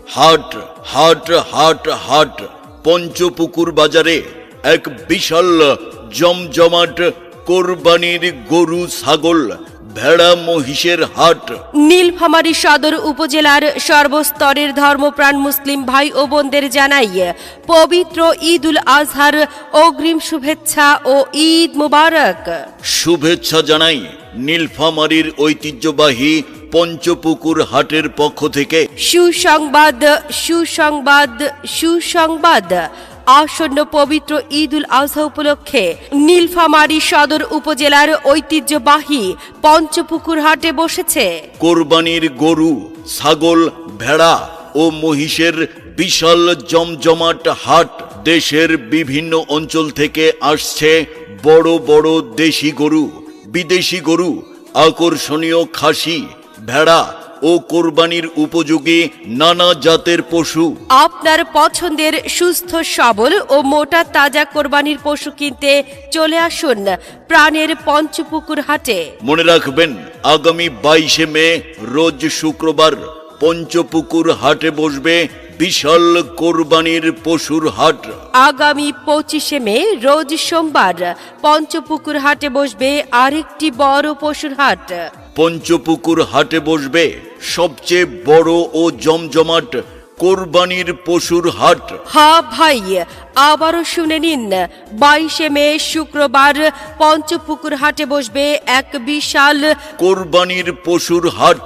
হাট হাট হাট হাট পঞ্চপুকুর বাজারে এক বিশাল জমজমাট কোরবানির গরু ছাগল ভেড়া মহিষের হাট। নীলফামারী সদর উপজেলার সর্বস্তরের ধর্মপ্রাণ মুসলিম ভাই ও বোনদের জানাই পবিত্র ঈদ উল আজহার অগ্রিম শুভেচ্ছা ও ঈদ মুবারক। শুভেচ্ছা জানাই নীলফামারীর ঐতিহ্যবাহী পঞ্চপুকুর হাটের পক্ষ থেকে। সুসংবাদ সুসংবাদ সুসংবাদ, আসন্ন পবিত্র ঈদ উল আজহা উপলক্ষে নীলফামারী সদর উপজেলার ঐতিহ্যবাহী পঞ্চপুকুর হাটে বসেছে কোরবানির গরু ছাগল ভেড়া ও মহিষের বিশাল জমজমাট হাট। দেশের বিভিন্ন অঞ্চল থেকে আসছে বড় বড় দেশি গরু, বিদেশি গরু, আকর্ষণীয় খাসি, ভেড়া ও কোরবানির উপযোগী নানা জাতের পশু। আপনার পছন্দের সুস্থ সবল ও মোটা তাজা কোরবানির পশু কিনতে চলে আসুন প্রাণের পঞ্চপুকুর হাটে। মনে রাখবেন, আগামী 22শে মে রোজ শুক্রবার পঞ্চপুকুর হাটে বসবে বিশাল কোরবানির পশুর হাট। আগামী 25শে মে রোজ সোমবার পঞ্চপুকুর হাটে বসবে আরেকটি বড় পশুর হাট। পঞ্চপুকুর হাটে বসবে সবচেয়ে বড় ও জমজমাট কোরবানির পশুর হাট। হ্যাঁ ভাই, আবারও শুনে নিন, 22শে মে শুক্রবার পঞ্চপুকুর হাটে বসবে এক বিশাল কোরবানির পশুর হাট।